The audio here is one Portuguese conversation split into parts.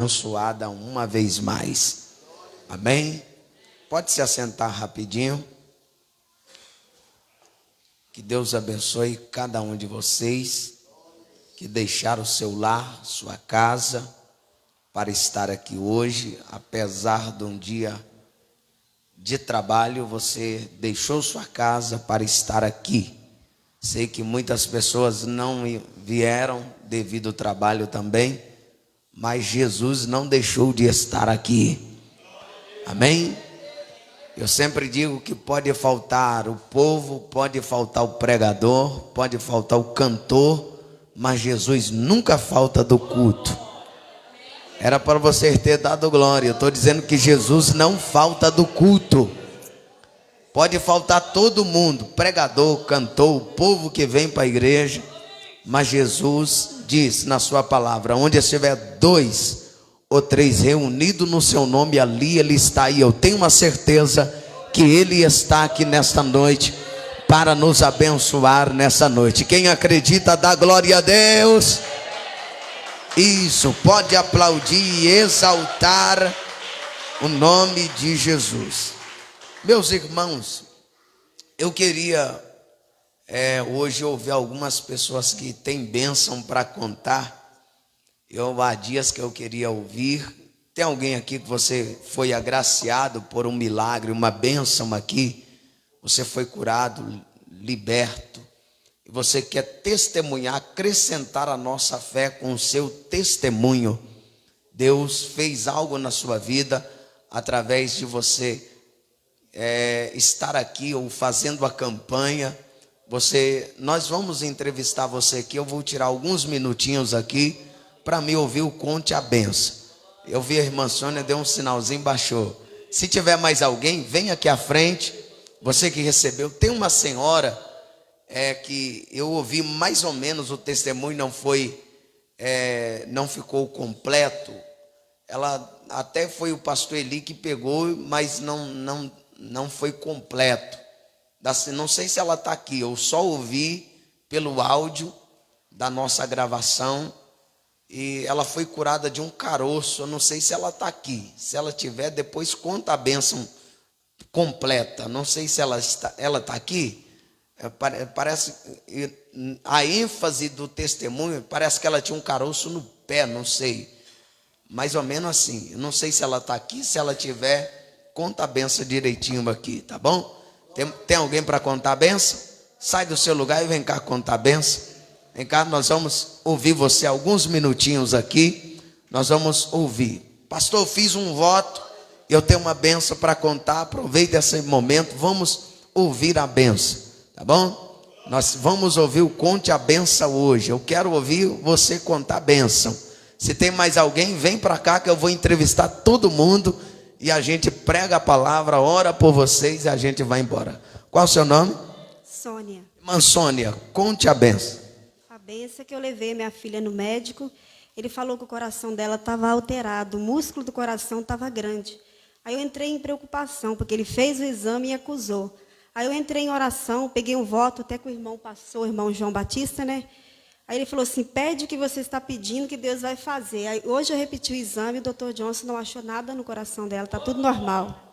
abençoada uma vez mais. Amém? Pode se assentar rapidinho. Que Deus abençoe cada um de vocês que deixaram o seu lar, sua casa, para estar aqui hoje. Apesar de um dia de trabalho, você deixou sua casa para estar aqui. Sei que muitas pessoas não vieram devido ao trabalho também, mas Jesus não deixou de estar aqui. Amém? Eu sempre digo que pode faltar o povo, pode faltar o pregador, pode faltar o cantor, mas Jesus nunca falta do culto. Era para você ter dado glória. Eu estou dizendo que Jesus não falta do culto. Pode faltar todo mundo, pregador, cantor, o povo que vem para a igreja, mas Jesus diz na sua palavra: onde estiver 2 ou 3 reunidos no seu nome, ali Ele está. E eu tenho uma certeza que Ele está aqui nesta noite para nos abençoar nessa noite. Quem acredita, dá glória a Deus. Isso, pode aplaudir e exaltar o nome de Jesus. Meus irmãos, eu queria hoje ouvir algumas pessoas que têm bênção para contar. Há dias que eu queria ouvir. Tem alguém aqui que você foi agraciado por um milagre, uma bênção aqui? Você foi curado, liberto, e você quer testemunhar, acrescentar a nossa fé com o seu testemunho. Deus fez algo na sua vida através de você estar aqui ou fazendo a campanha. Nós vamos entrevistar você aqui. Eu vou tirar alguns minutinhos aqui para me ouvir o Conte a Benção. Eu vi a irmã Sônia, deu um sinalzinho, baixou. Se tiver mais alguém, vem aqui à frente. Você que recebeu. Tem uma senhora que eu ouvi mais ou menos o testemunho, não ficou completo. Ela até foi o pastor Eli que pegou, mas não foi completo. Não sei se ela está aqui, eu só ouvi pelo áudio da nossa gravação. E ela foi curada de um caroço. Eu não sei se ela está aqui. Se ela tiver, depois conta a bênção completa. Não sei se ela está aqui. Parece a ênfase do testemunho, parece que ela tinha um caroço no pé, não sei. Mais ou menos assim. Eu não sei se ela está aqui. Se ela tiver, conta a bênção direitinho aqui, tá bom? Tem alguém para contar a bênção? Sai do seu lugar e vem cá contar a bênção. Vem cá, nós vamos ouvir você alguns minutinhos aqui. Nós vamos ouvir. Pastor, eu fiz um voto, eu tenho uma bênção para contar. Aproveite esse momento, vamos ouvir a bênção, tá bom? Nós vamos ouvir o Conte a Bênção hoje. Eu quero ouvir você contar a bênção. Se tem mais alguém, vem para cá que eu vou entrevistar todo mundo e a gente prega a palavra, ora por vocês e a gente vai embora. Qual é o seu nome? Sônia. Irmã Sônia, conte a bênção. A benção que eu levei minha filha no médico, ele falou que o coração dela estava alterado, o músculo do coração estava grande. Aí eu entrei em preocupação, porque ele fez o exame e acusou. Aí eu entrei em oração, peguei um voto, até que o irmão passou, o irmão João Batista, né? Aí ele falou assim: pede o que você está pedindo, que Deus vai fazer. Aí hoje eu repeti o exame, o doutor Johnson não achou nada no coração dela, está tudo normal.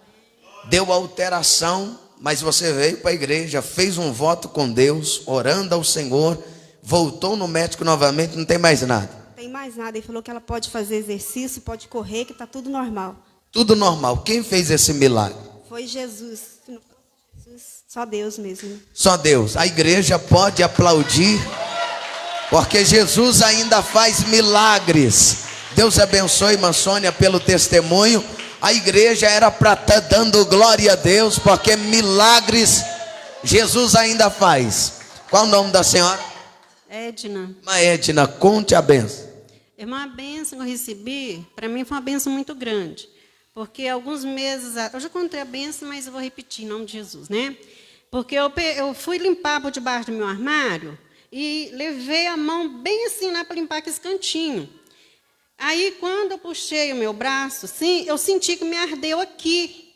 Deu alteração, mas você veio para a igreja, fez um voto com Deus, orando ao Senhor, voltou no médico novamente, não tem mais nada. Não tem mais nada. Ele falou que ela pode fazer exercício, pode correr, que está tudo normal. Tudo normal. Quem fez esse milagre? Foi Jesus. Só Deus mesmo. Só Deus. A igreja pode aplaudir, porque Jesus ainda faz milagres. Deus abençoe, irmã Sônia, pelo testemunho. A igreja era para estar dando glória a Deus, porque milagres Jesus ainda faz. Qual o nome da senhora? Edna. Irmã Edna, conte a bênção. Irmã, a bênção que eu recebi, para mim foi uma bênção muito grande. Porque alguns meses, eu já contei a bênção, mas eu vou repetir em nome de Jesus, né? Porque eu fui limpar por debaixo do meu armário e levei a mão bem assim lá para limpar aquele cantinho. Aí, quando eu puxei o meu braço, sim, eu senti que me ardeu aqui.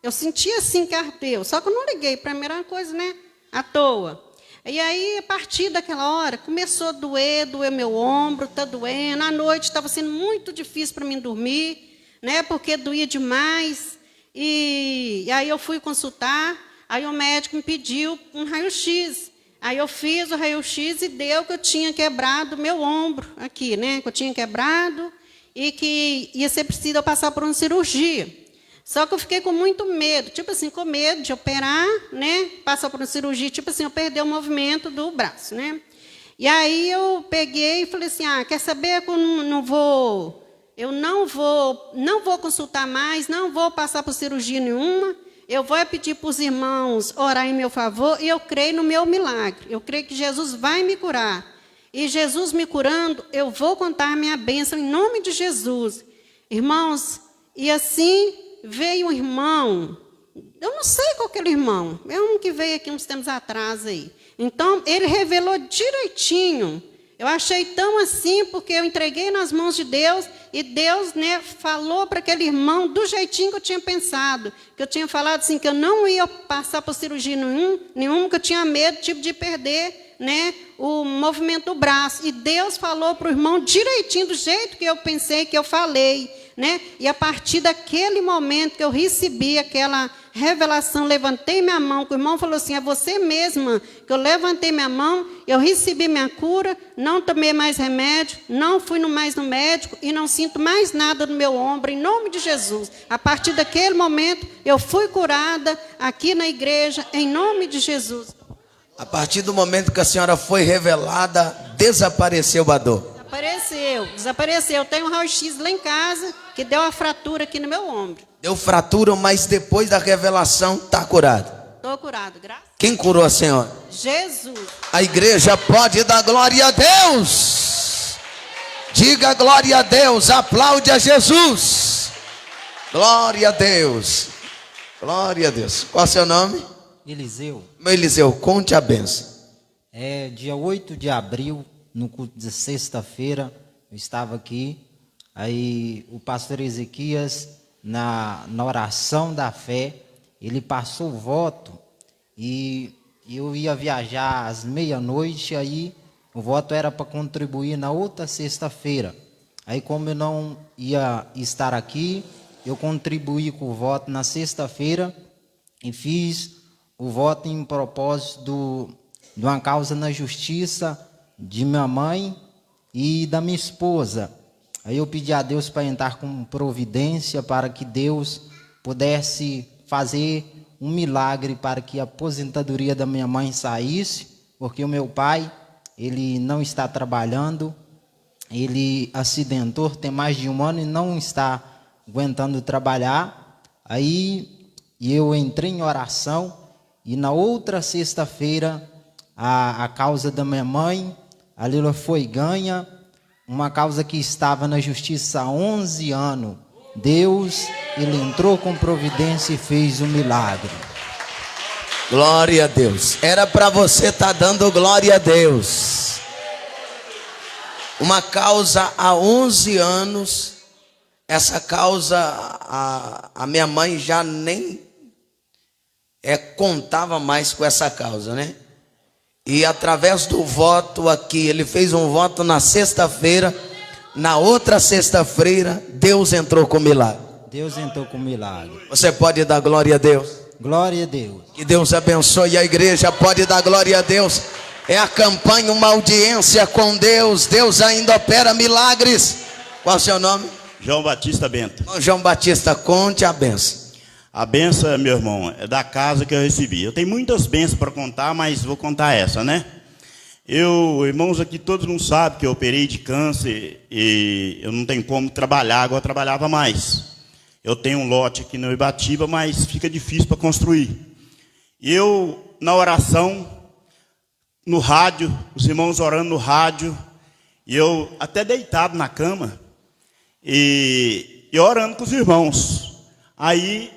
Eu senti assim que ardeu, só que eu não liguei, para mim era uma coisa, né, à toa. E aí, a partir daquela hora, começou a doer meu ombro, está doendo. À noite estava sendo muito difícil para mim dormir, né, porque doía demais. E aí eu fui consultar, aí o médico me pediu um raio-x. Aí eu fiz o raio-x e deu que eu tinha quebrado meu ombro aqui, né, que eu tinha quebrado e que ia ser preciso eu passar por uma cirurgia. Só que eu fiquei com muito medo, tipo assim, com medo de operar, né? Passar por uma cirurgia, tipo assim, eu perder o movimento do braço, né? E aí eu peguei e falei assim, quer saber que eu não vou consultar mais, não vou passar por cirurgia nenhuma, eu vou pedir para os irmãos orar em meu favor e eu creio no meu milagre. Eu creio que Jesus vai me curar. E Jesus me curando, eu vou contar a minha bênção em nome de Jesus. Irmãos, e assim veio um irmão, eu não sei qual aquele irmão, é um que veio aqui uns tempos atrás aí. Então, ele revelou direitinho. Eu achei tão assim, porque eu entreguei nas mãos de Deus, e Deus, né, falou para aquele irmão do jeitinho que eu tinha pensado, que eu tinha falado assim, que eu não ia passar por cirurgia nenhuma, que eu tinha medo tipo, de perder, né, o movimento do braço. E Deus falou para o irmão direitinho, do jeito que eu pensei, que eu falei. Né? E a partir daquele momento que eu recebi aquela revelação, levantei minha mão, que o irmão falou assim, é você mesma, que eu levantei minha mão, eu recebi minha cura, não tomei mais remédio, não fui mais no médico e não sinto mais nada no meu ombro, em nome de Jesus. A partir daquele momento, eu fui curada aqui na igreja, em nome de Jesus. A partir do momento que a senhora foi revelada, desapareceu a dor. Desapareceu. Eu tenho um raio-x lá em casa, que deu uma fratura aqui no meu ombro. Deu fratura, mas depois da revelação está curado. Estou curado, graças a Deus. Quem curou a senhora? Jesus. A igreja pode dar glória a Deus. Diga glória a Deus, aplaude a Jesus. Glória a Deus. Glória a Deus. Qual é o seu nome? Eliseu. Meu Eliseu, conte a bênção. Dia 8 de abril, no culto de sexta-feira, eu estava aqui, aí o pastor Ezequias, na oração da fé, ele passou o voto, e eu ia viajar às meia-noite, aí o voto era para contribuir na outra sexta-feira. Aí como eu não ia estar aqui, eu contribuí com o voto na sexta-feira, e fiz o voto em propósito de uma causa na justiça, de minha mãe e da minha esposa. Aí eu pedi a Deus para entrar com providência, para que Deus pudesse fazer um milagre para que a aposentadoria da minha mãe saísse, porque o meu pai, ele não está trabalhando, ele acidentou, tem mais de 1 ano e não está aguentando trabalhar. Aí eu entrei em oração e na outra sexta-feira a causa da minha mãe, a Lila foi ganha, uma causa que estava na justiça há 11 anos. Deus, ele entrou com providência e fez um milagre. Glória a Deus. Era para você estar dando glória a Deus. Uma causa há 11 anos. Essa causa, a minha mãe já nem contava mais com essa causa, né? E através do voto aqui, ele fez um voto na sexta-feira, na outra sexta-feira, Deus entrou com milagre. Deus entrou com milagre. Você pode dar glória a Deus? Glória a Deus. Que Deus abençoe a igreja, pode dar glória a Deus. É a campanha, uma audiência com Deus. Deus ainda opera milagres. Qual é o seu nome? João Batista Bento. João Batista, conte a benção. A benção, meu irmão, é da casa que eu recebi. Eu tenho muitas bênçãos para contar, mas vou contar essa, né? Irmãos, aqui todos não sabem que eu operei de câncer e eu não tenho como trabalhar, agora eu trabalhava mais. Eu tenho um lote aqui no Ibatiba, mas fica difícil para construir. E eu, na oração, no rádio, os irmãos orando no rádio, e eu até deitado na cama, e orando com os irmãos. Aí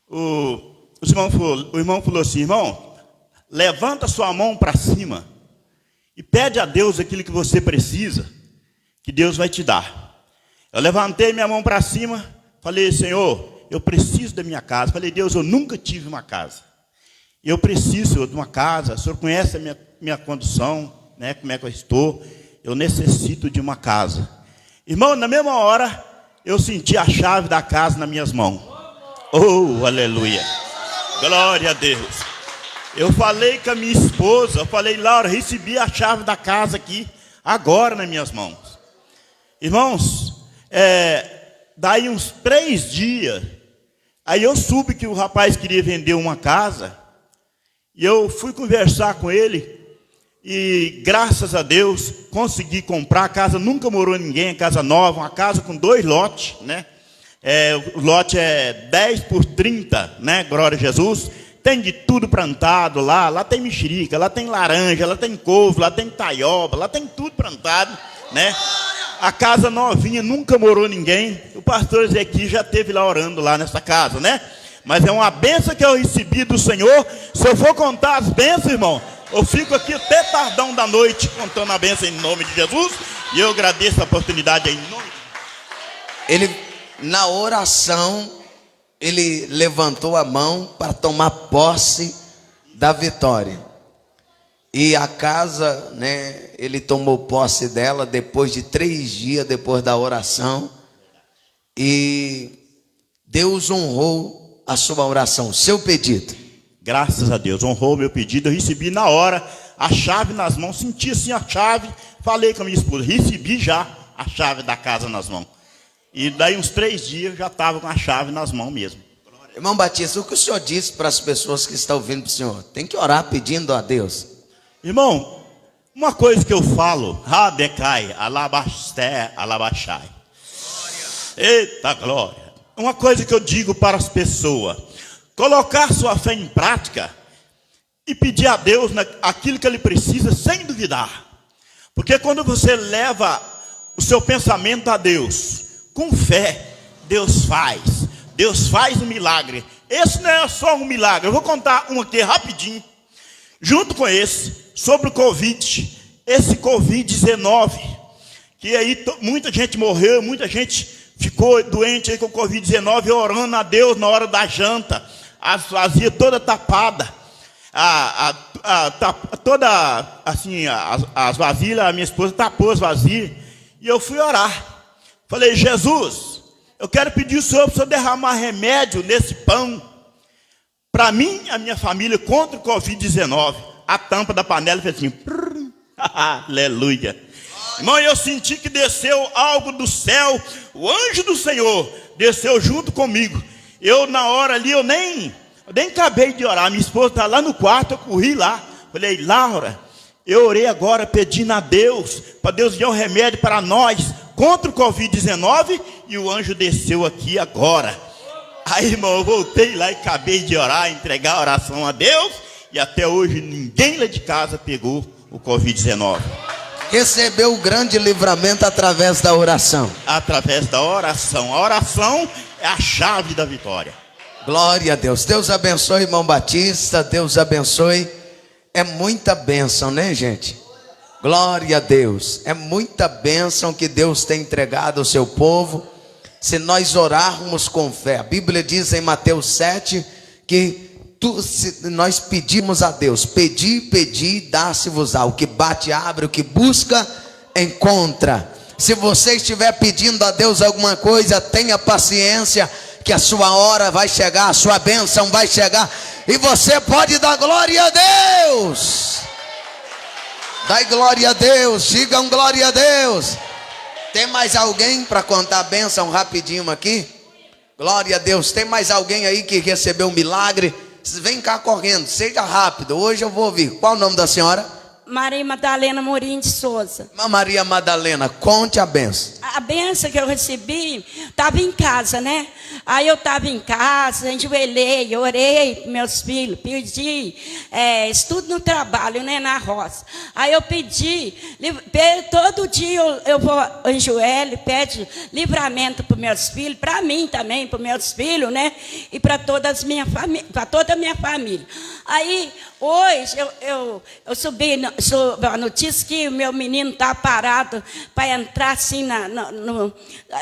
o irmão falou assim: irmão, levanta sua mão para cima e pede a Deus aquilo que você precisa, que Deus vai te dar. Eu levantei minha mão para cima, falei: Senhor, eu preciso da minha casa. Falei: Deus, eu nunca tive uma casa. Eu preciso de uma casa. O Senhor conhece minha condição, né, como é que eu estou, eu necessito de uma casa. Irmão, na mesma hora, eu senti a chave da casa nas minhas mãos. Oh, aleluia. Glória a Deus. Eu falei com a minha esposa, eu falei, Laura, recebi a chave da casa aqui, agora nas minhas mãos. Irmãos, daí uns 3 dias, aí eu soube que o rapaz queria vender uma casa, e eu fui conversar com ele, e graças a Deus, consegui comprar. A casa nunca morou ninguém, a casa nova, uma casa com 2 lotes, né? O lote é 10 por 30, né? Glória a Jesus. Tem de tudo plantado lá. Lá tem mexerica, lá tem laranja, lá tem couve, lá tem taioba, lá tem tudo plantado, né? A casa novinha, nunca morou ninguém. O pastor Ezequiel já esteve lá orando lá nessa casa, né? Mas é uma bênção que eu recebi do Senhor. Se eu for contar as bênçãos, irmão, eu fico aqui até tardão da noite contando a bênção em nome de Jesus. E eu agradeço a oportunidade em nome de Jesus. Na oração, ele levantou a mão para tomar posse da vitória. E a casa, né, ele tomou posse dela depois de 3 dias depois da oração. E Deus honrou a sua oração, seu pedido. Graças a Deus, honrou o meu pedido. Eu recebi na hora a chave nas mãos. Senti assim a chave. Falei com a minha esposa, recebi já a chave da casa nas mãos. E daí uns 3 dias eu já estava com a chave nas mãos mesmo. Irmão Batista, o que o senhor disse para as pessoas que estão ouvindo para o senhor? Tem que orar pedindo a Deus. Irmão, uma coisa que eu falo, Rabecai, alabasté, alabachai. Eita glória. Uma coisa que eu digo para as pessoas: colocar sua fé em prática e pedir a Deus aquilo que ele precisa sem duvidar. Porque quando você leva o seu pensamento a Deus com fé, Deus faz um milagre. Esse não é só um milagre. Eu vou contar um aqui rapidinho, junto com esse, sobre o Covid. Esse Covid-19, que aí muita gente morreu, muita gente ficou doente aí com o Covid-19, orando a Deus na hora da janta. As vasilhas toda tapada, toda assim, as vasilhas, a minha esposa tapou as vasilhas, e eu fui orar. Falei, Jesus, eu quero pedir ao Senhor para o Senhor derramar remédio nesse pão, para mim e a minha família, contra o Covid-19. A tampa da panela fez assim, aleluia. Irmão, eu senti que desceu algo do céu, o anjo do Senhor desceu junto comigo. Eu, na hora ali, eu nem acabei de orar. Minha esposa está lá no quarto, eu corri lá. Falei, Laura, eu orei agora pedindo a Deus, para Deus dar um remédio para nós contra o Covid-19, e o anjo desceu aqui agora. Aí, irmão, eu voltei lá e acabei de orar, entregar a oração a Deus, e até hoje ninguém lá de casa pegou o Covid-19. Recebeu o grande livramento através da oração. Através da oração. A oração é a chave da vitória. Glória a Deus. Deus abençoe, irmão Batista. Deus abençoe. É muita bênção, né, gente? Glória a Deus. É muita bênção que Deus tem entregado ao seu povo, se nós orarmos com fé. A Bíblia diz em Mateus 7 que se nós pedimos a Deus, pedi, dá-se-vos-á. O que bate, abre, o que busca, encontra. Se você estiver pedindo a Deus alguma coisa, tenha paciência, que a sua hora vai chegar, a sua bênção vai chegar, e você pode dar glória a Deus. Dai glória a Deus, digam glória a Deus. Tem mais alguém para contar a bênção rapidinho aqui? Glória a Deus. Tem mais alguém aí que recebeu um milagre? Vem cá correndo, seja rápido, hoje eu vou ouvir. Qual o nome da senhora? Maria Madalena Morim de Souza. Maria Madalena, conte a benção. A benção que eu recebi, estava em casa, né? Aí eu estava em casa, enjoelhei, orei para meus filhos, pedi estudo no trabalho, né? Na roça. Aí eu pedi, todo dia eu vou enjoelho, pede livramento para meus filhos, para mim também, para meus filhos, né? E para toda a minha família. Aí hoje eu subi a notícia que o meu menino está parado para entrar assim,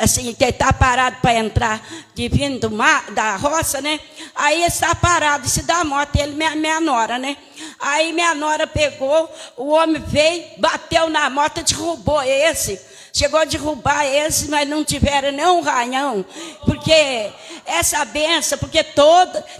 assim, que está parado para entrar de vindo da roça, né? Aí está parado, se dá moto, ele minha nora, né? Aí minha nora pegou, o homem veio, bateu na moto, derrubou esse. Chegou a derrubar esse, mas não tiveram nem um ranhão. Porque essa benção, porque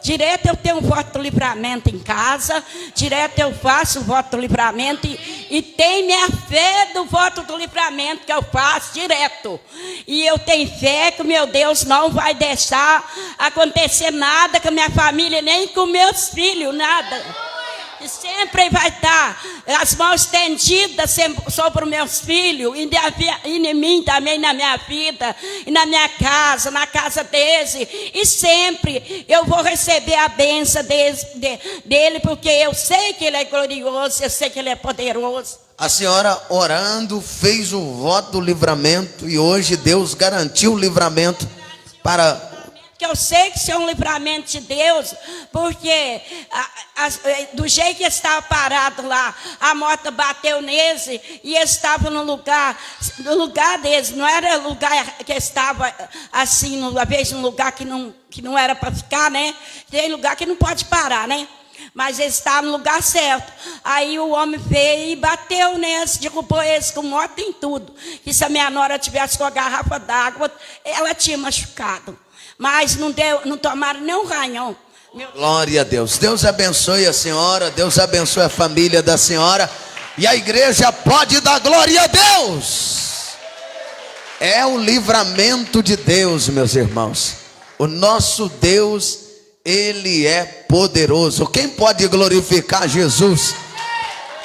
direto eu tenho um voto do livramento em casa, direto eu faço o voto do livramento e tem minha fé do voto do livramento que eu faço direto. E eu tenho fé que meu Deus não vai deixar acontecer nada com a minha família, nem com meus filhos, nada. E sempre vai estar as mãos estendidas sobre os meus filhos e em mim também, na minha vida, e na minha casa, na casa dele. E sempre eu vou receber a bênção dele, porque eu sei que ele é glorioso, eu sei que ele é poderoso. A senhora orando fez o voto do livramento e hoje Deus garantiu o livramento para... Que eu sei que isso é um livramento de Deus, porque do jeito que estava parado lá, a moto bateu nele e ele estava no lugar deles, não era lugar que estava assim, às vezes um lugar que não era para ficar, né? Tem lugar que não pode parar, né? Mas ele estava no lugar certo. Aí o homem veio e bateu nesse, derrubou esse com moto em tudo. Que se a minha nora tivesse com a garrafa d'água, ela tinha machucado. Mas não tomaram nem um ranhão. Glória a Deus. Deus abençoe a senhora, Deus abençoe a família da senhora. E a igreja pode dar glória a Deus. É o livramento de Deus, meus irmãos. O nosso Deus, Ele é poderoso. Quem pode glorificar Jesus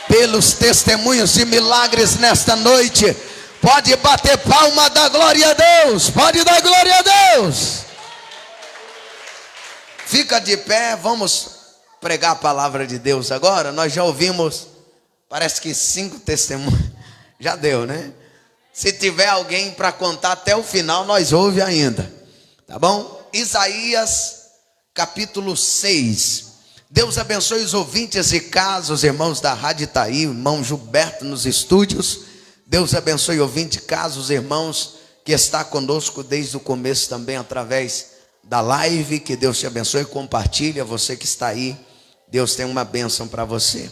pelos testemunhos e milagres nesta noite? Pode bater palma, dar glória a Deus. Pode dar glória a Deus. Fica de pé, vamos pregar a palavra de Deus agora. Nós já ouvimos, parece que 5 testemunhos. Já deu, né? Se tiver alguém para contar até o final, nós ouve ainda. Tá bom? Isaías, capítulo 6. Deus abençoe os ouvintes e casos, irmãos da Rádio Itaí, irmão Gilberto nos estúdios. Deus abençoe ouvinte, casos, irmãos que está conosco desde o começo também através da live. Que Deus te abençoe, compartilha, você que está aí, Deus tem uma bênção para você.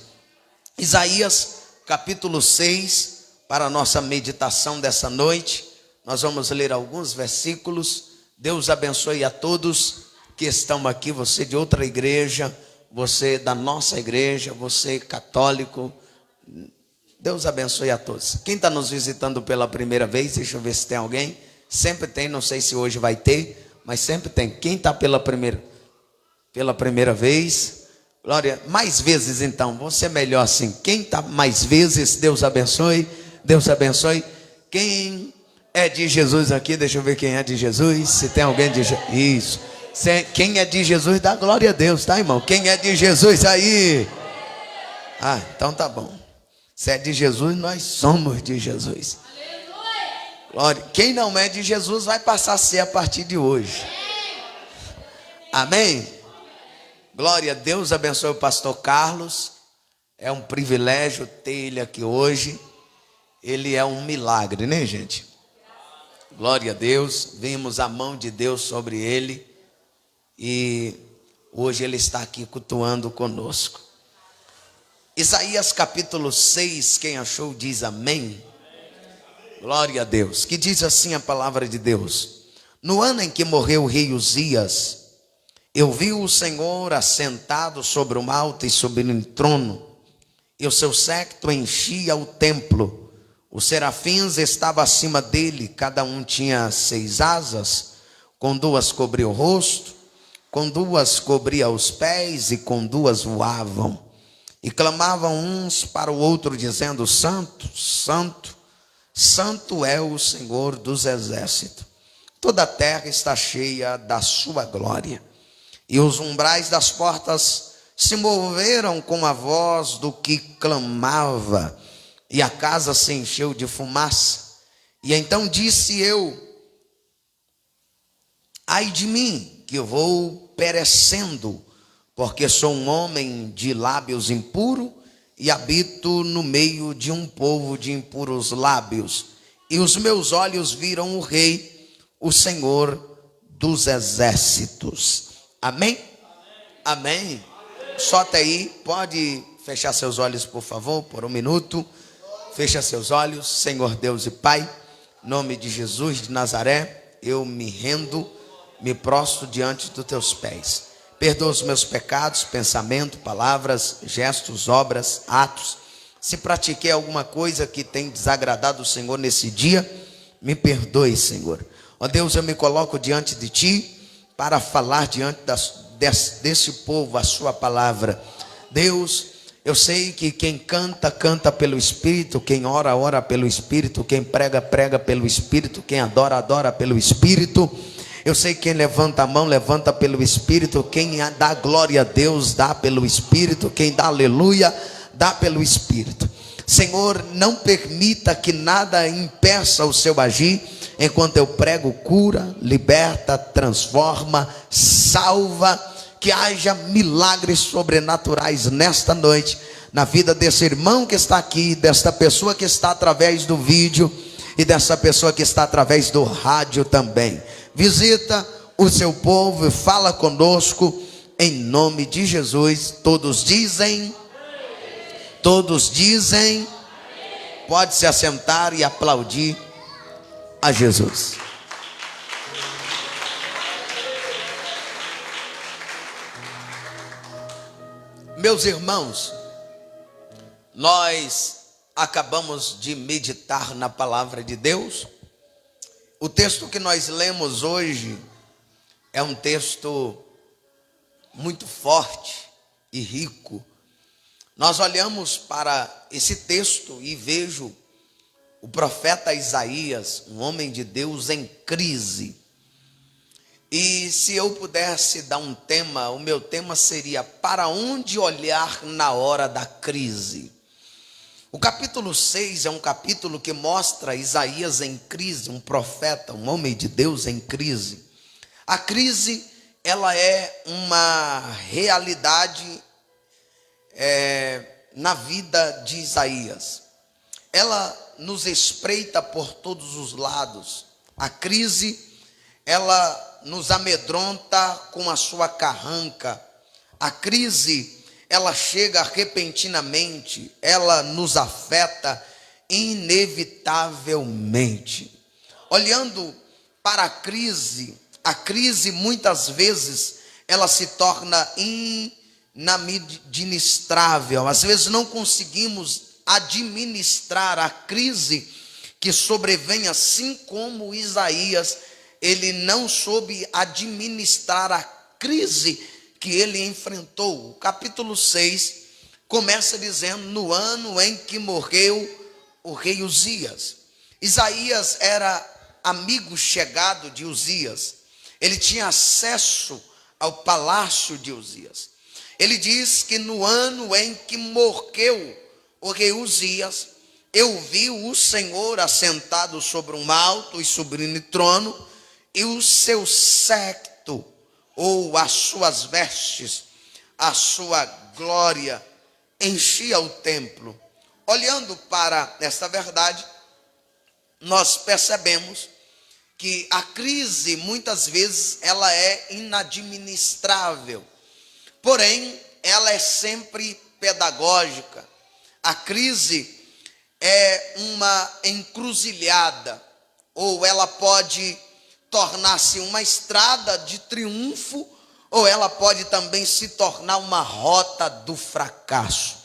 Isaías capítulo 6, para a nossa meditação dessa noite, nós vamos ler alguns versículos. Deus abençoe a todos que estão aqui, você de outra igreja, você da nossa igreja, você católico, Deus abençoe a todos. Quem está nos visitando pela primeira vez, deixa eu ver se tem alguém, sempre tem, não sei se hoje vai ter, mas sempre tem. Quem está pela primeira vez, glória, mais vezes então, vou ser melhor assim. Quem está mais vezes, Deus abençoe, Deus abençoe. Quem é de Jesus aqui, deixa eu ver quem é de Jesus, se tem alguém de Jesus, isso. Quem é de Jesus, dá glória a Deus, tá, irmão? Quem é de Jesus aí? Ah, então tá bom. Se é de Jesus, nós somos de Jesus. Glória. Quem não é de Jesus vai passar a ser a partir de hoje. Amém? Glória a Deus, abençoe o pastor Carlos. É um privilégio ter ele aqui hoje. Ele é um milagre, né, gente? Glória a Deus. Vimos a mão de Deus sobre ele. E hoje ele está aqui cultuando conosco. Isaías capítulo 6, quem achou diz amém. Glória a Deus. Que diz assim a palavra de Deus: no ano em que morreu o rei Uzias, eu vi o Senhor assentado sobre um alto e sublime trono, e o seu séquito enchia o templo. Os serafins estavam acima dele, cada um tinha 6 asas, com 2 cobria o rosto, com 2 cobria os pés, e com 2 voavam. E clamavam uns para o outro, dizendo: Santo, Santo, Santo é o Senhor dos exércitos. Toda a terra está cheia da sua glória. E os umbrais das portas se moveram com a voz do que clamava, e a casa se encheu de fumaça. E então disse eu: ai de mim, que eu vou perecendo, porque sou um homem de lábios impuros, e habito no meio de um povo de impuros lábios. E os meus olhos viram o Rei, o Senhor dos exércitos. Amém? Amém. Só até aí, pode fechar seus olhos, por favor, por um minuto. Fecha seus olhos. Senhor Deus e Pai, em nome de Jesus de Nazaré, eu me rendo, me prostro diante dos teus pés. Perdoa os meus pecados, pensamento, palavras, gestos, obras, atos. Se pratiquei alguma coisa que tem desagradado o Senhor nesse dia, me perdoe, Senhor. Ó Deus, eu me coloco diante de Ti para falar diante desse povo a Sua palavra. Deus, eu sei que quem canta, canta pelo Espírito, quem ora, ora pelo Espírito, quem prega, prega pelo Espírito, quem adora, adora pelo Espírito. Eu sei que quem levanta a mão, levanta pelo Espírito, quem dá glória a Deus, dá pelo Espírito, quem dá aleluia, dá pelo Espírito. Senhor, não permita que nada impeça o seu agir, enquanto eu prego cura, liberta, transforma, salva, que haja milagres sobrenaturais nesta noite, na vida desse irmão que está aqui, desta pessoa que está através do vídeo e dessa pessoa que está através do rádio também. Visita o seu povo e fala conosco, em nome de Jesus. Todos dizem, todos dizem, pode se assentar e aplaudir a Jesus. Meus irmãos, nós acabamos de meditar na palavra de Deus. O texto que nós lemos hoje é um texto muito forte e rico. Nós olhamos para esse texto e vejo o profeta Isaías, um homem de Deus em crise. E se eu pudesse dar um tema, o meu tema seria: para onde olhar na hora da crise? O capítulo 6 é um capítulo que mostra Isaías em crise, um profeta, um homem de Deus em crise. A crise, ela é uma realidade na vida de Isaías. Ela nos espreita por todos os lados. A crise, ela nos amedronta com a sua carranca. A crise, ela chega repentinamente, ela nos afeta inevitavelmente. Olhando para a crise muitas vezes ela se torna inadministrável. Às vezes não conseguimos administrar a crise que sobrevém, assim como Isaías, ele não soube administrar a crise que ele enfrentou. O capítulo 6 começa dizendo: no ano em que morreu o rei Uzias. Isaías era amigo chegado de Uzias. Ele tinha acesso ao palácio de Uzias. Ele diz que no ano em que morreu o rei Uzias, eu vi o Senhor assentado sobre um alto e sublime trono, e o seu séquito, ou as suas vestes, a sua glória enchia o templo. Olhando para esta verdade, nós percebemos que a crise muitas vezes ela é inadministrável, porém ela é sempre pedagógica. A crise é uma encruzilhada, ou ela pode tornar-se uma estrada de triunfo, ou ela pode também se tornar uma rota do fracasso.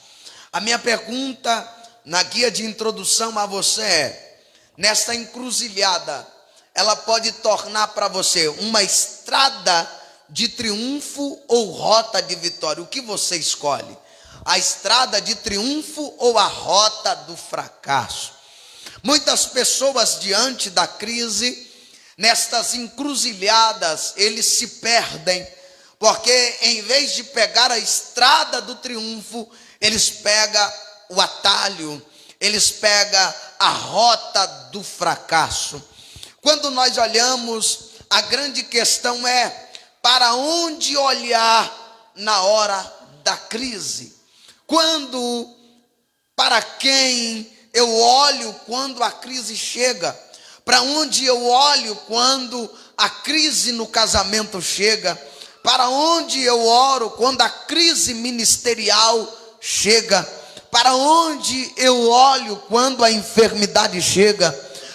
A minha pergunta na guia de introdução a você é: nesta encruzilhada, ela pode tornar para você uma estrada de triunfo ou rota de vitória? O que você escolhe? A estrada de triunfo ou a rota do fracasso? Muitas pessoas diante da crise, nestas encruzilhadas, eles se perdem, porque em vez de pegar a estrada do triunfo, eles pegam o atalho, eles pegam a rota do fracasso. Quando nós olhamos, a grande questão é: para onde olhar na hora da crise? Para quem eu olho quando a crise chega? Para onde eu olho quando a crise no casamento chega? Para onde eu oro quando a crise ministerial chega? Para onde eu olho quando a enfermidade chega?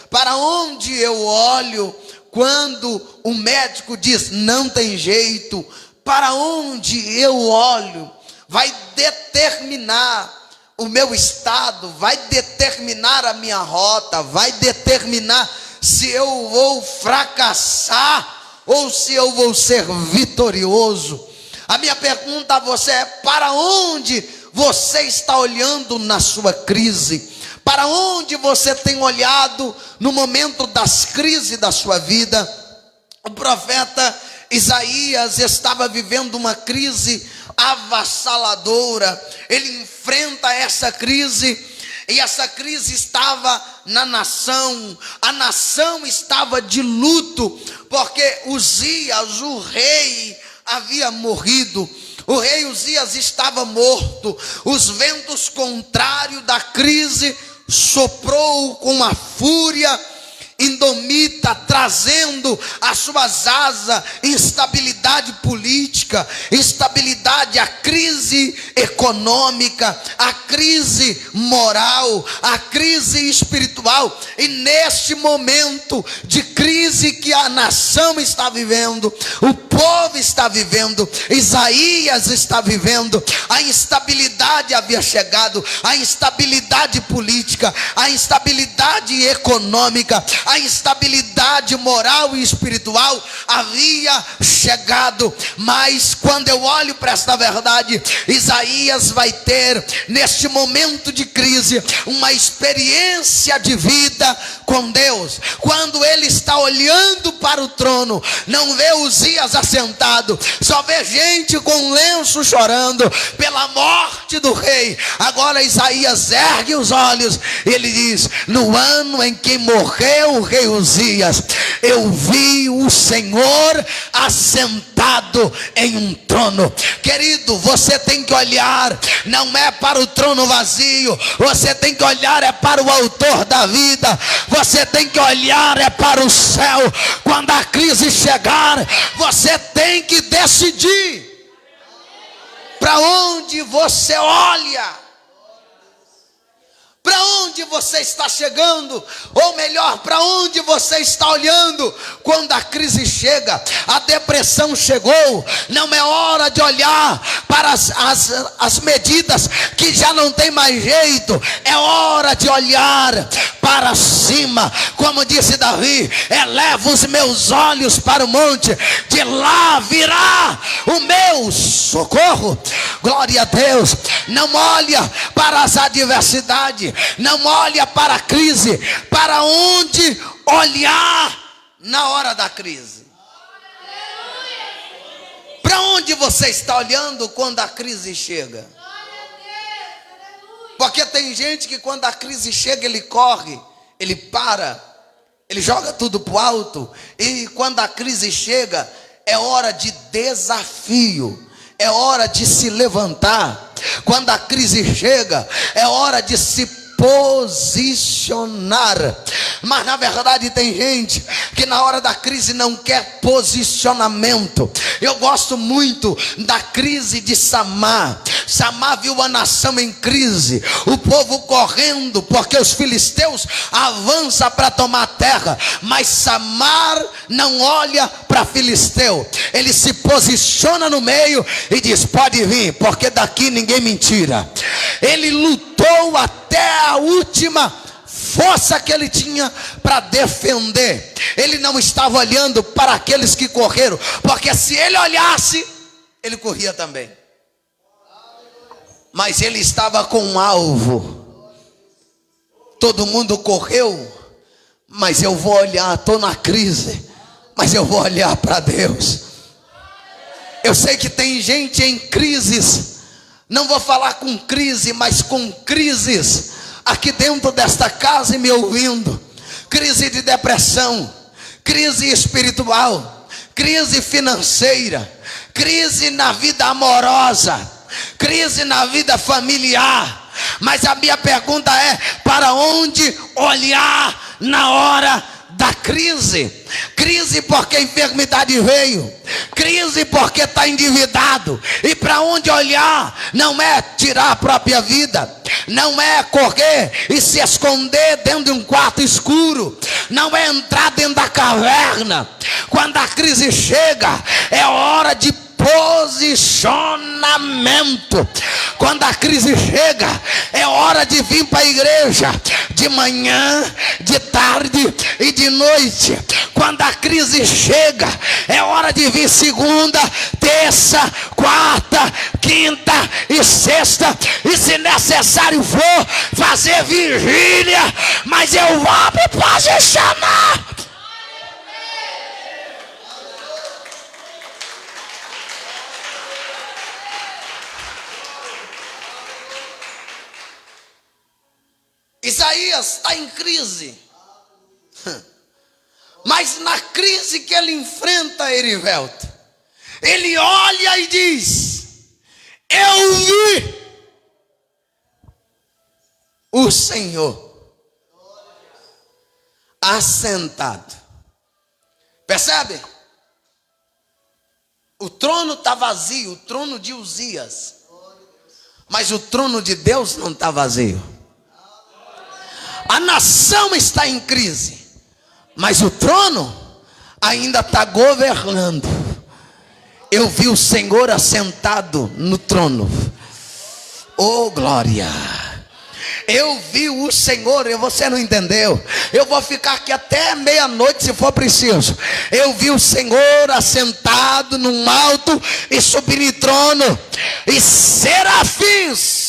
Para onde eu olho quando o médico diz não tem jeito? Para onde eu olho vai determinar o meu estado, vai determinar a minha rota, vai determinar se eu vou fracassar ou se eu vou ser vitorioso. A minha pergunta a você é: para onde você está olhando na sua crise? Para onde você tem olhado no momento das crises da sua vida? O profeta Isaías estava vivendo uma crise avassaladora. Ele enfrenta essa crise, e essa crise estava na nação. A nação estava de luto, porque Uzias, o rei, havia morrido. O rei Uzias estava morto. Os ventos contrários da crise soprou com uma fúria indomita, trazendo as suas asas instabilidade política, instabilidade, a crise econômica, a crise moral, a crise espiritual. E neste momento de crise que a nação está vivendo, o povo está vivendo, Isaías está vivendo, a instabilidade havia chegado, a instabilidade política, a instabilidade econômica, a instabilidade moral e espiritual havia chegado. Mas quando eu olho para esta verdade, Isaías vai ter neste momento de crise uma experiência de vida com Deus. Quando ele está olhando para o trono, não vê Uzias assentado, só vê gente com lenço chorando pela morte do rei. Agora Isaías ergue os olhos e ele diz: no ano em que morreu o rei Uzias, eu vi o Senhor assentado em um trono. Querido, você tem que olhar, não é para o trono vazio, você tem que olhar é para o autor da vida, você tem que olhar é para o céu. Quando a crise chegar, você tem que decidir para onde você olha. Para onde você está chegando? Ou melhor, para onde você está olhando quando a crise chega? A depressão chegou. Não é hora de olhar para as medidas que já não tem mais jeito. É hora de olhar para cima. Como disse Davi: eleva os meus olhos para o monte, de lá virá o meu socorro. Glória a Deus. Não olha para as adversidades, não olha para a crise. Para onde olhar na hora da crise? Para onde você está olhando quando a crise chega? Porque tem gente que quando a crise chega, ele corre, ele para, ele joga tudo para o alto. E quando a crise chega, é hora de desafio, é hora de se levantar. Quando a crise chega, é hora de se posicionar. Mas na verdade tem gente que na hora da crise não quer posicionamento. Eu gosto muito da crise de Samar. Samar viu a nação em crise, o povo correndo porque os filisteus avançam para tomar a terra. Mas Samar não olha para filisteu, ele se posiciona no meio e diz: pode vir, porque daqui ninguém me tira. Ele lutou até a última força que ele tinha para defender. Ele não estava olhando para aqueles que correram, porque se ele olhasse, ele corria também. Mas ele estava com um alvo. Todo mundo correu, mas eu vou olhar, estou na crise, mas eu vou olhar para Deus. Eu sei que tem gente em crises, não vou falar com crise, mas com crises aqui dentro desta casa e me ouvindo. Crise de depressão, crise espiritual, crise financeira, crise na vida amorosa, crise na vida familiar. Mas a minha pergunta é: para onde olhar na hora da crise? Crise porque a enfermidade veio. Crise porque está endividado. E para onde olhar não é tirar a própria vida. Não é correr e se esconder dentro de um quarto escuro. Não é entrar dentro da caverna. Quando a crise chega, é hora de posicionamento. Quando a crise chega, é hora de vir para a igreja, de manhã, de tarde e de noite. Quando a crise chega, é hora de vir segunda, terça, quarta, quinta e sexta, e se necessário for, fazer vigília, mas eu vou me posicionar. Isaías está em crise, mas na crise que ele enfrenta, Erivelto, ele olha e diz: eu vi o Senhor assentado. Percebe? O trono está vazio, o trono de Uzias, mas o trono de Deus não está vazio. A nação está em crise, mas o trono ainda está governando. Eu vi o Senhor assentado no trono. Oh, glória! Eu vi o Senhor, e você não entendeu. Eu vou ficar aqui até meia-noite se for preciso. Eu vi o Senhor assentado num alto e sublime trono, e serafins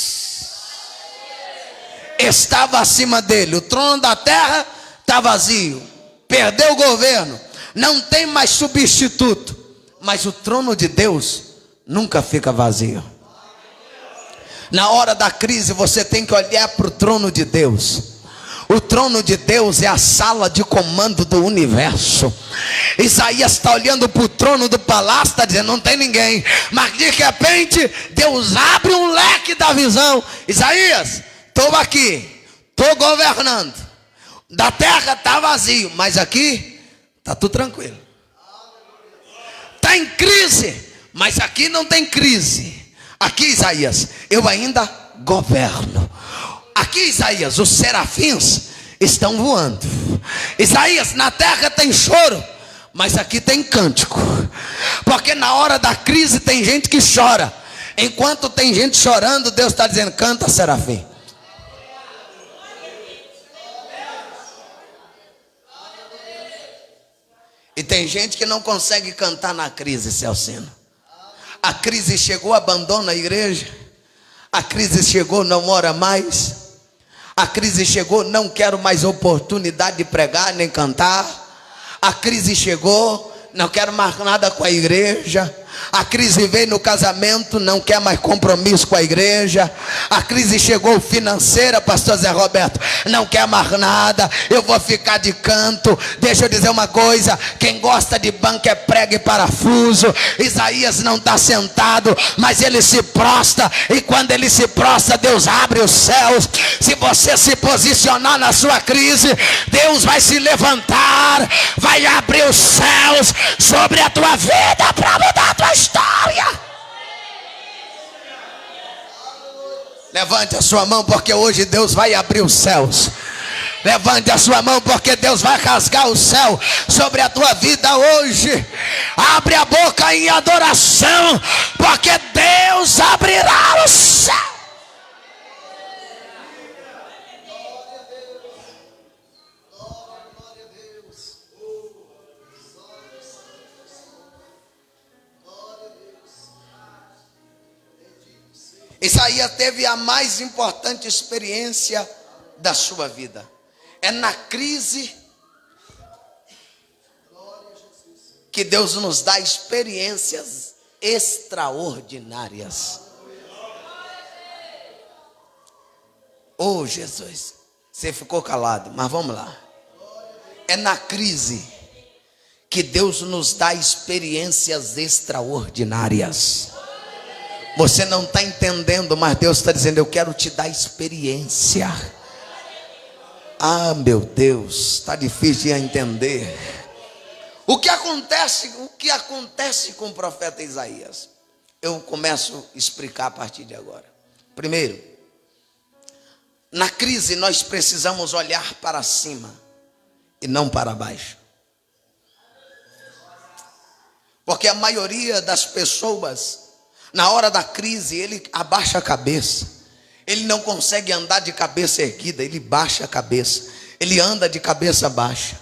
estava acima dele. O trono da terra está vazio, perdeu o governo, não tem mais substituto, mas o trono de Deus nunca fica vazio. Na hora da crise você tem que olhar para o trono de Deus. O trono de Deus é a sala de comando do universo. Isaías está olhando para o trono do palácio, está dizendo: não tem ninguém. Mas de repente Deus abre um leque da visão. Isaías, estou aqui, estou governando. Da terra está vazio, mas aqui está tudo tranquilo. Está em crise, mas aqui não tem crise. Aqui, Isaías, eu ainda governo. Aqui, Isaías, os serafins estão voando. Isaías, na terra tem choro, mas aqui tem cântico. Porque na hora da crise tem gente que chora. Enquanto tem gente chorando, Deus está dizendo: canta, serafim. E tem gente que não consegue cantar na crise, Celcino. A crise chegou, abandona a igreja. A crise chegou, não ora mais. A crise chegou, não quero mais oportunidade de pregar nem cantar. A crise chegou, não quero mais nada com a igreja. A crise veio no casamento, não quer mais compromisso com a igreja. A crise chegou financeira, pastor Zé Roberto, não quer mais nada, eu vou ficar de canto. Deixa eu dizer uma coisa: quem gosta de banco é prego e parafuso. Isaías não está sentado, mas ele se prostra, e quando ele se prostra, Deus abre os céus. Se você se posicionar na sua crise, Deus vai se levantar, vai abrir os céus sobre a tua vida para mudar a tua história. Levante a sua mão, porque hoje Deus vai abrir os céus. Levante a sua mão, porque Deus vai rasgar o céu sobre a tua vida hoje. Abre a boca em adoração, porque Deus abrirá o céu. Isaías teve a mais importante experiência da sua vida. É na crise que Deus nos dá experiências extraordinárias. Oh, Jesus, você ficou calado, mas vamos lá. É na crise que Deus nos dá experiências extraordinárias. Você não está entendendo, mas Deus está dizendo: eu quero te dar experiência. Ah, meu Deus, está difícil de entender. O que acontece com o profeta Isaías? Eu começo a explicar a partir de agora. Primeiro, na crise nós precisamos olhar para cima e não para baixo. Porque a maioria das pessoas, na hora da crise, ele abaixa a cabeça. Ele não consegue andar de cabeça erguida, ele baixa a cabeça. Ele anda de cabeça baixa.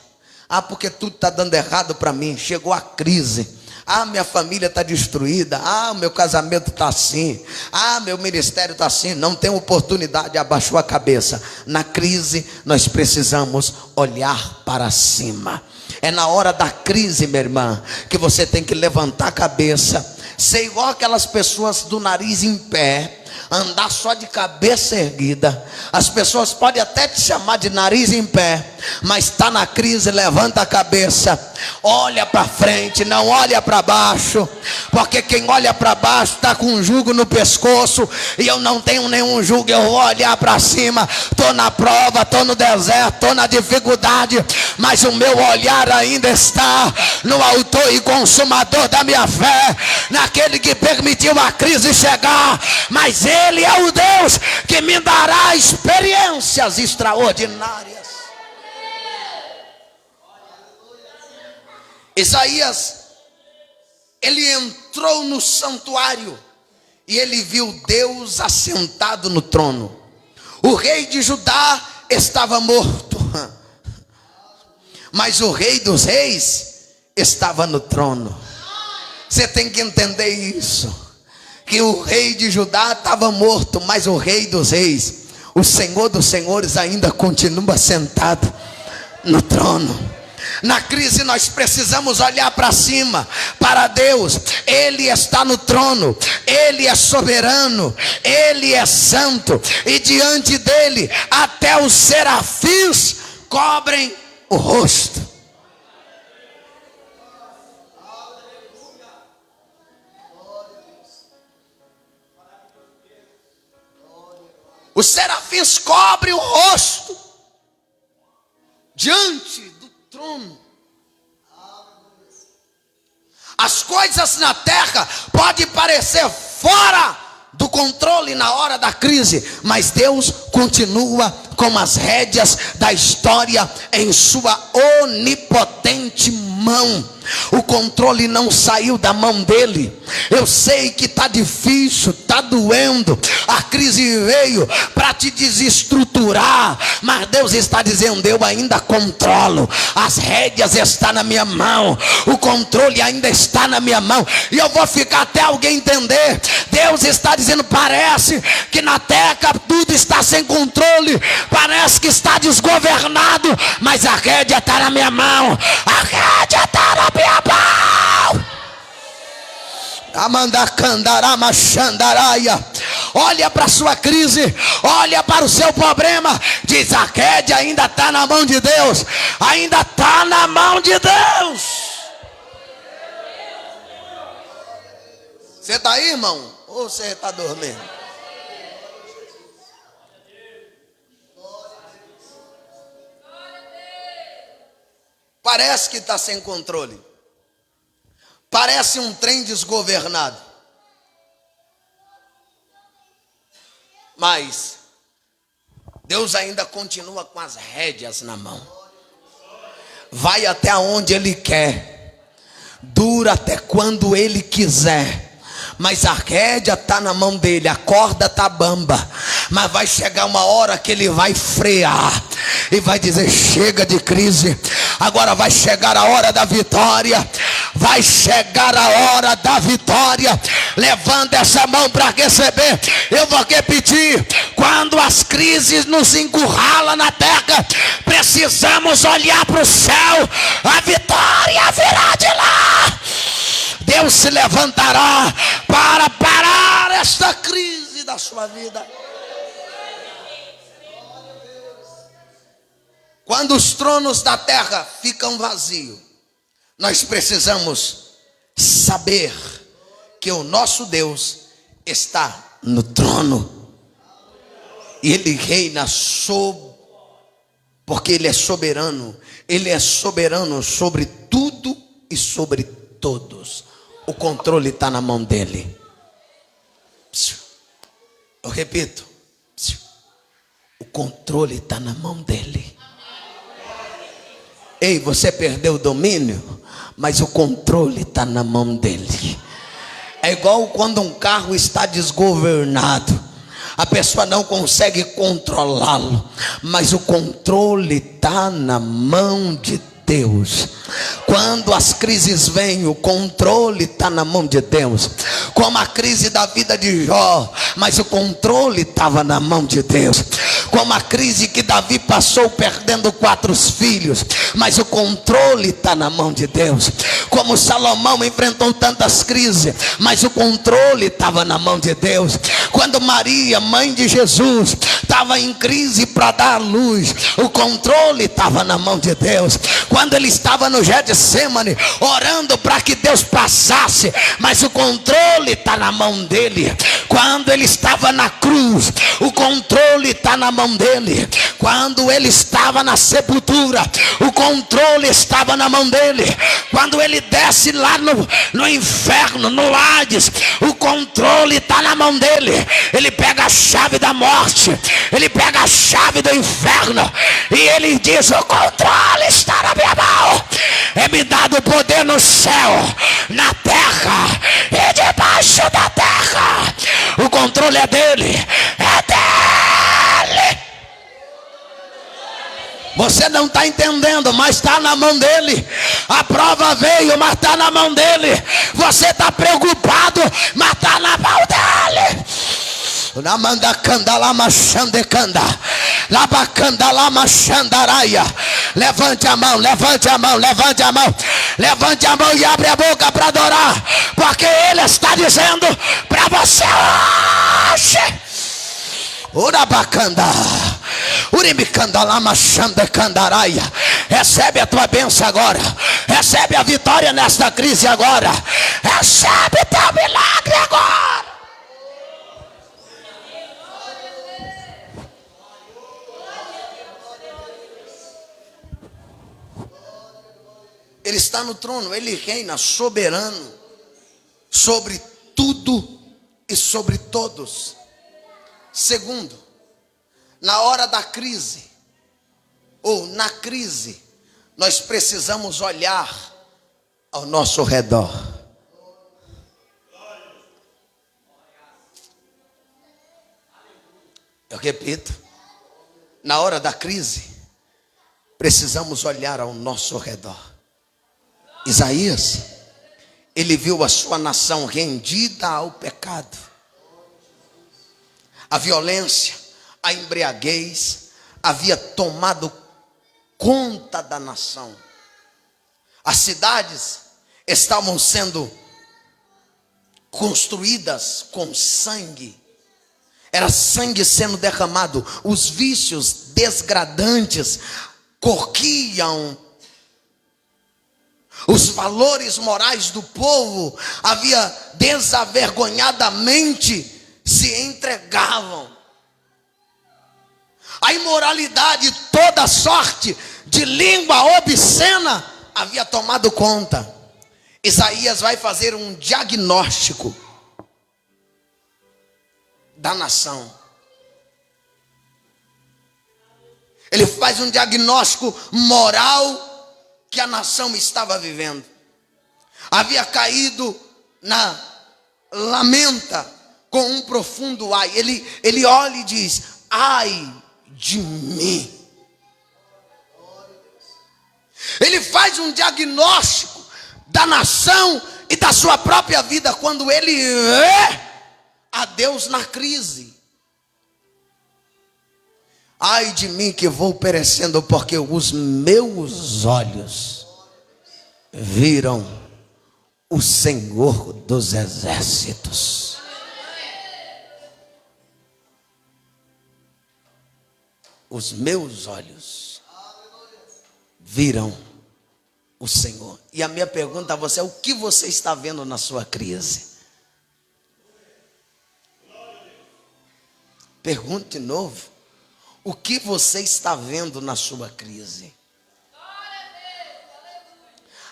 Ah, porque tudo está dando errado para mim. Chegou a crise. Ah, minha família está destruída. Ah, meu casamento está assim. Ah, meu ministério está assim. Não tem oportunidade, abaixou a cabeça. Na crise, nós precisamos olhar para cima. É na hora da crise, minha irmã, que você tem que levantar a cabeça, ser igual aquelas pessoas do nariz em pé, andar só de cabeça erguida. As pessoas podem até te chamar de nariz em pé, mas está na crise, levanta a cabeça, olha para frente, não olha para baixo, porque quem olha para baixo está com um jugo no pescoço, e eu não tenho nenhum jugo. Eu vou olhar para cima. Estou na prova, estou no deserto, estou na dificuldade, mas o meu olhar ainda está no autor e consumador da minha fé, naquele que permitiu a crise chegar, mas ele é o Deus que me dará experiências extraordinárias. Isaías, ele entrou no santuário e ele viu Deus assentado no trono. O rei de Judá estava morto, mas o rei dos reis estava no trono. Você tem que entender isso, que o rei de Judá estava morto, mas o rei dos reis, o Senhor dos senhores, ainda continua sentado no trono. Na crise nós precisamos olhar para cima, para Deus. Ele está no trono, Ele é soberano, Ele é santo, e diante dele até os serafins cobrem o rosto. Os serafins cobrem o rosto diante do trono. As coisas na terra podem parecer fora do controle na hora da crise, mas Deus continua com as rédeas da história em sua onipotente mão. O controle não saiu da mão dele. Eu sei que está difícil, está doendo, a crise veio para te desestruturar, mas Deus está dizendo: eu ainda controlo, as rédeas estão na minha mão, o controle ainda está na minha mão, e eu vou ficar até alguém entender. Deus está dizendo: parece que na terra tudo está sem controle, parece que está desgovernado, mas a rédea está na minha mão, a rédea está na minha mão. Olha para a sua crise, olha para o seu problema, diz: a rédea ainda está na mão de Deus, ainda está na mão de Deus. Você está aí, irmão? Ou você está dormindo? Parece que está sem controle, parece um trem desgovernado, mas Deus ainda continua com as rédeas na mão. Vai até onde Ele quer, dura até quando Ele quiser, mas a rédea está na mão dele, a corda está bamba, mas vai chegar uma hora que ele vai frear e vai dizer: chega de crise, agora vai chegar a hora da vitória, vai chegar a hora da vitória. Levanta essa mão para receber. Eu vou repetir: quando as crises nos encurralam na terra, precisamos olhar para o céu, a vitória virá de lá. Deus se levantará para parar esta crise da sua vida. Quando os tronos da terra ficam vazios, nós precisamos saber que o nosso Deus está no trono. E Ele reina porque Ele é soberano. Ele é soberano sobre tudo e sobre todos. O controle está na mão dele. Eu repito, o controle está na mão dele. Ei, você perdeu o domínio, mas o controle está na mão dele. É igual quando um carro está desgovernado, a pessoa não consegue controlá-lo, mas o controle está na mão de Deus. Quando as crises vêm, o controle está na mão de Deus. Como a crise da vida de Jó, mas o controle estava na mão de Deus. Como a crise que Davi passou perdendo 4 filhos, mas o controle está na mão de Deus. Como Salomão enfrentou tantas crises, mas o controle estava na mão de Deus. Quando Maria, mãe de Jesus, estava em crise para dar luz, o controle estava na mão de Deus. Quando ele estava no Getsemane, orando para que Deus passasse, mas o controle está na mão dele. Quando ele estava na cruz, o controle está na mão dele. Quando ele estava na sepultura, o controle estava na mão dele. Quando ele desce lá no inferno, no Hades, o controle está na mão dele. Ele pega a chave da morte, ele pega a chave do inferno, e ele diz: o controle está na minha mão. É-me dado poder no céu, na terra e debaixo da terra. O controle é dele, é dele. Você não está entendendo, mas está na mão dele. A prova veio, mas está na mão dele. Você está preocupado, mas está na mão dele. Levante a mão, levante a mão, levante a mão, levante a mão e abre a boca para adorar, porque ele está dizendo para você hoje. Recebe a tua bênção agora. Recebe a vitória nesta crise agora. Recebe teu milagre agora. Ele está no trono, ele reina soberano sobre tudo e sobre todos. Segundo, na hora da crise, ou na crise, nós precisamos olhar ao nosso redor. Eu repito, na hora da crise, precisamos olhar ao nosso redor. Isaías, ele viu a sua nação rendida ao pecado. A violência, a embriaguez havia tomado conta da nação. As cidades estavam sendo construídas com sangue. Era sangue sendo derramado. Os vícios desgradantes corriam. Os valores morais do povo havia desavergonhadamente se entregavam. A imoralidade, toda sorte de língua obscena havia tomado conta. Isaías vai fazer um diagnóstico da nação. Ele faz um diagnóstico moral que a nação estava vivendo. Havia caído na lamenta com um profundo ai. Ele olha e diz: ai de mim. Ele faz um diagnóstico da nação e da sua própria vida quando ele vê a Deus na crise. Ai de mim que vou perecendo, porque os meus olhos viram o Senhor dos exércitos. Os meus olhos viram o Senhor. E a minha pergunta a você é: o que você está vendo na sua crise? Pergunte de novo: o que você está vendo na sua crise?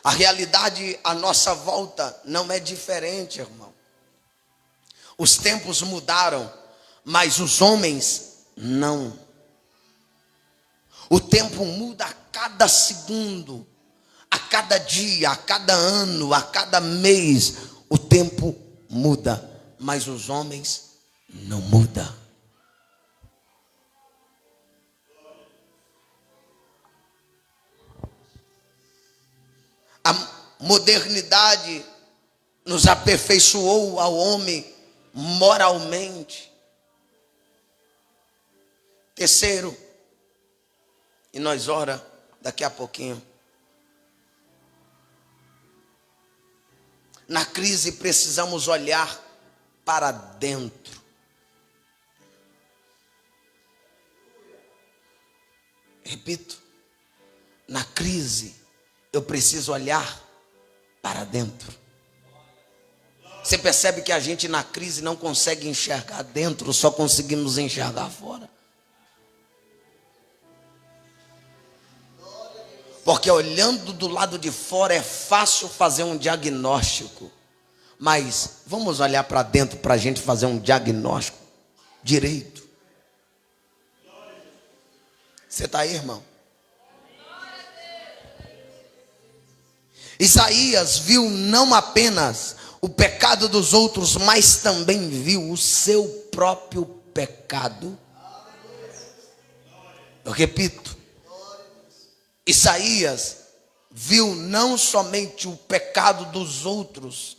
A realidade à nossa volta não é diferente, irmão. Os tempos mudaram, mas os homens não. O tempo muda a cada segundo, a cada dia, a cada ano, a cada mês. O tempo muda, mas os homens não mudam. A modernidade nos aperfeiçoou ao homem moralmente. Terceiro, e nós ora daqui a pouquinho. Na crise precisamos olhar para dentro. Repito, na crise eu preciso olhar para dentro. Você percebe que a gente na crise não consegue enxergar dentro, só conseguimos enxergar fora. Porque olhando do lado de fora é fácil fazer um diagnóstico. Mas vamos olhar para dentro para a gente fazer um diagnóstico direito. Você está aí, irmão? Isaías viu não apenas o pecado dos outros, mas também viu o seu próprio pecado. Eu repito, Isaías viu não somente o pecado dos outros,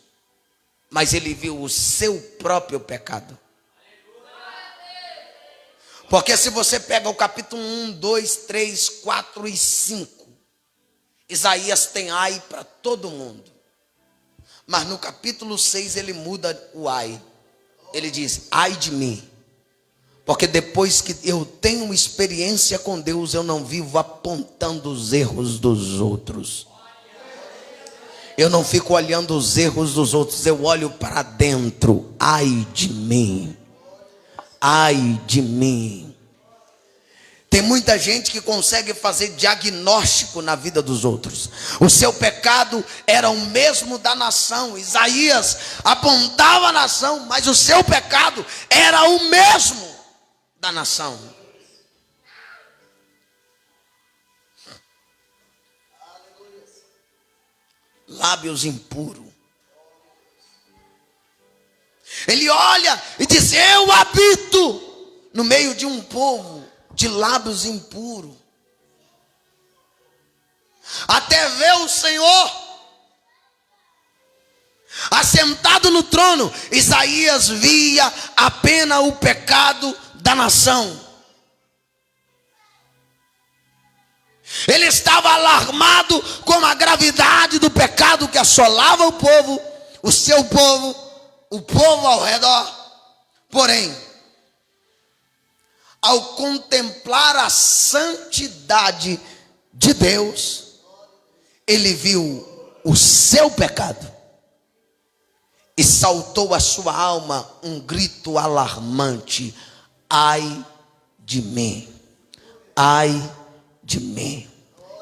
mas ele viu o seu próprio pecado. Porque se você pega o capítulo 1, 2, 3, 4 e 5, Isaías tem ai para todo mundo. Mas no capítulo 6 ele muda o ai. Ele diz, ai de mim. Porque depois que eu tenho experiência com Deus, eu não vivo apontando os erros dos outros. Eu não fico olhando os erros dos outros, eu olho para dentro. Ai de mim. Ai de mim. Tem muita gente que consegue fazer diagnóstico na vida dos outros. O seu pecado era o mesmo da nação. Isaías apontava a nação, mas o seu pecado era o mesmo da nação. Lábios impuros. Ele olha e diz, eu habito no meio de um povo de lábios impuros. Até ver o Senhor assentado no trono, Isaías via apenas o pecado da nação. Ele estava alarmado com a gravidade do pecado que assolava o povo, o seu povo, o povo ao redor. Porém, ao contemplar a santidade de Deus, ele viu o seu pecado e saltou a sua alma um grito alarmante: ai de mim, ai de mim.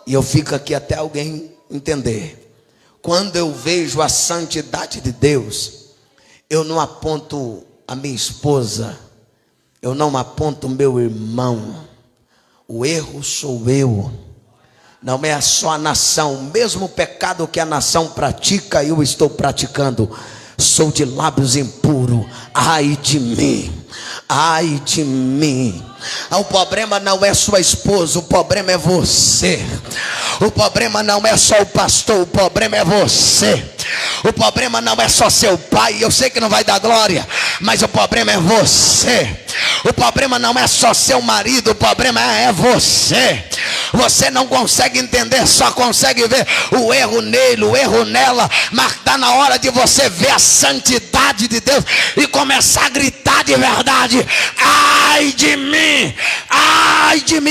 E eu fico aqui até alguém entender. Quando eu vejo a santidade de Deus, eu não aponto a minha esposa, eu não aponto o meu irmão. O erro sou eu. Não é só a nação. O mesmo pecado que a nação pratica, eu estou praticando. Sou de lábios impuros. Ai de mim. Ai de mim. O problema não é sua esposa, o problema é você. O problema não é só o pastor, o problema é você. O problema não é só seu pai, eu sei que não vai dar glória, mas o problema é você. O problema não é só seu marido, o problema é você. Você não consegue entender, só consegue ver o erro nele, o erro nela, mas está na hora de você ver a santidade de Deus e começar a gritar de verdade: ai de mim,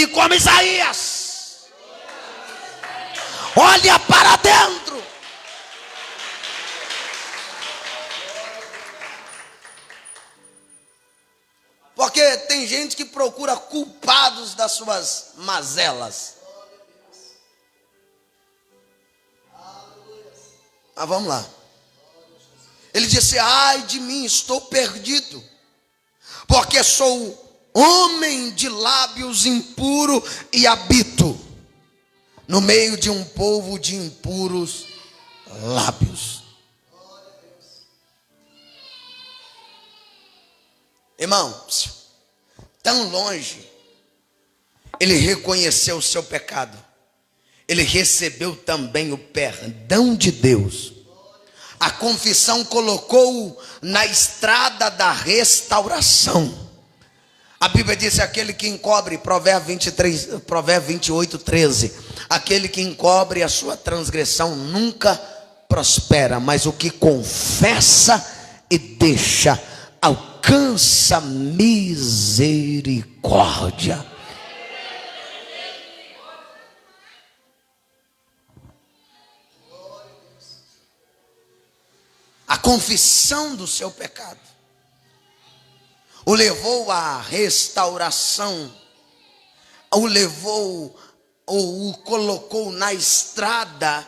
como Isaías. Olha para dentro. Porque tem gente que procura culpados das suas mazelas. Mas vamos lá. Ele disse: ai de mim, estou perdido, porque sou homem de lábios impuro e habito no meio de um povo de impuros lábios. Irmão, tão longe, ele reconheceu o seu pecado, ele recebeu também o perdão de Deus. A confissão colocou-o na estrada da restauração. A Bíblia diz: aquele que encobre, Provérbios 28, 13, aquele que encobre a sua transgressão nunca prospera, mas o que confessa e deixa alcança misericórdia. A confissão do seu pecado o levou à restauração, o colocou na estrada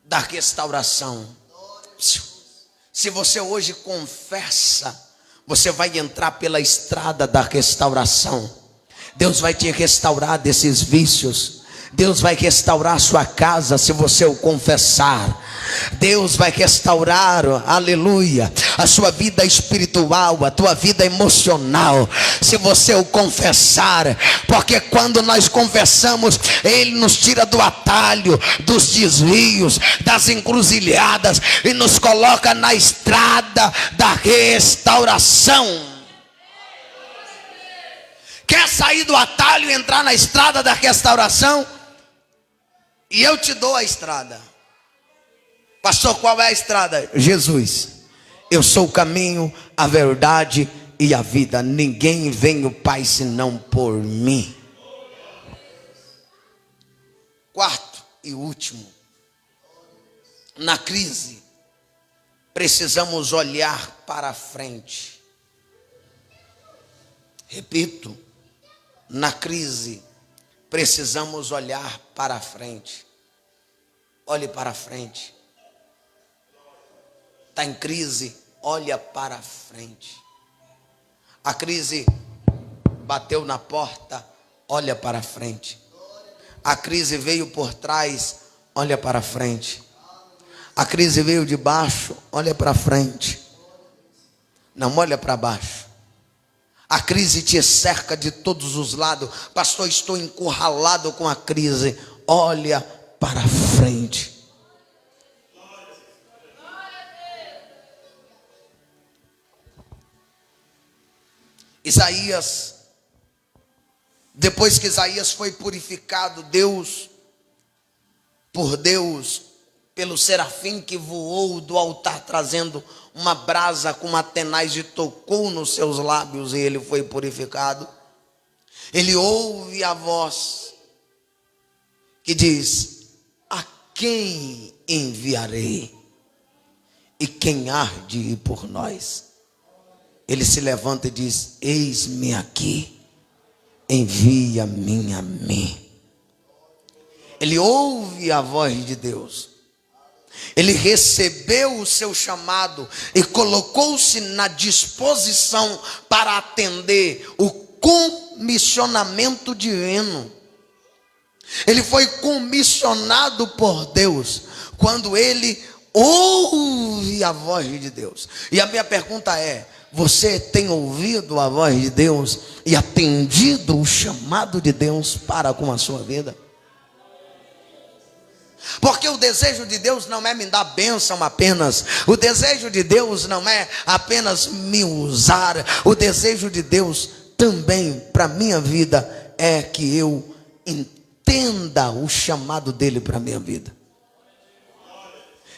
da restauração. Se você hoje confessa, você vai entrar pela estrada da restauração. Deus vai te restaurar desses vícios. Deus vai restaurar a sua casa se você o confessar. Deus vai restaurar, aleluia, a sua vida espiritual, a tua vida emocional, se você o confessar. Porque quando nós confessamos, Ele nos tira do atalho, dos desvios, das encruzilhadas e nos coloca na estrada da restauração. Quer sair do atalho e entrar na estrada da restauração? E eu te dou a estrada. Pastor, qual é a estrada? Jesus. Eu sou o caminho, a verdade e a vida. Ninguém vem ao Pai senão por mim. Quarto e último. Na crise, precisamos olhar para frente. Repito, na crise, precisamos olhar para frente. Olhe para frente. Está em crise, olha para frente. A crise bateu na porta, olha para frente. A crise veio por trás, olha para frente. A crise veio de baixo, olha para frente. Não olha para baixo. A crise te cerca de todos os lados. Pastor, estou encurralado com a crise. Olha para frente. Isaías, depois que Isaías foi purificado, por Deus, pelo serafim que voou do altar trazendo uma brasa com uma tenaz e tocou nos seus lábios e ele foi purificado. Ele ouve a voz que diz: a quem enviarei? E quem há de ir por nós? Ele se levanta e diz: eis-me aqui, envia-me a mim. Ele ouve a voz de Deus. Ele recebeu o seu chamado e colocou-se na disposição para atender o comissionamento divino. Ele foi comissionado por Deus quando ele ouve a voz de Deus. E a minha pergunta é: você tem ouvido a voz de Deus e atendido o chamado de Deus para com a sua vida? Porque o desejo de Deus não é me dar bênção apenas. O desejo de Deus não é apenas me usar. O desejo de Deus também para a minha vida é que eu entenda o chamado dele para a minha vida.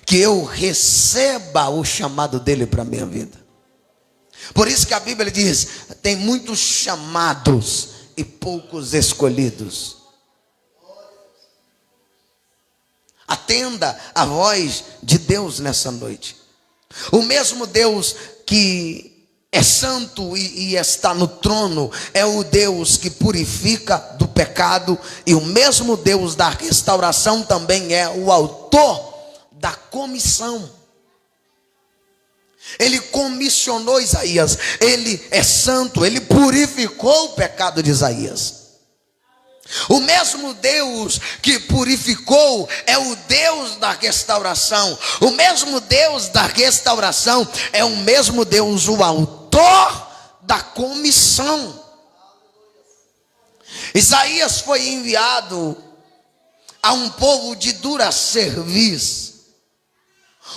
Que eu receba o chamado dele para a minha vida. Por isso que a Bíblia diz: tem muitos chamados e poucos escolhidos. Atenda a voz de Deus nessa noite. O mesmo Deus que é santo e está no trono é o Deus que purifica do pecado, e o mesmo Deus da restauração também é o autor da comissão. Ele comissionou Isaías, ele é santo, ele purificou o pecado de Isaías. O mesmo Deus que purificou é o Deus da restauração. O mesmo Deus da restauração é o mesmo Deus, o autor da comissão. Isaías foi enviado a um povo de dura cerviz,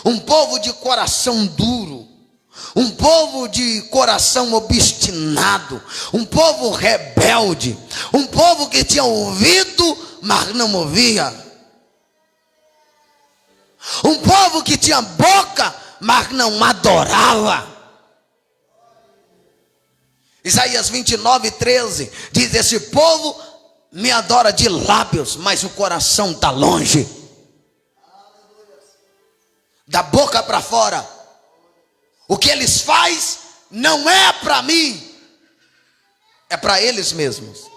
um povo de coração duro, um povo de coração obstinado, um povo rebelde, um povo que tinha ouvido, mas não ouvia, um povo que tinha boca, mas não adorava. Isaías 29:13 diz: esse povo me adora de lábios, mas o coração está longe. Da boca para fora, o que eles fazem não é para mim, é para eles mesmos.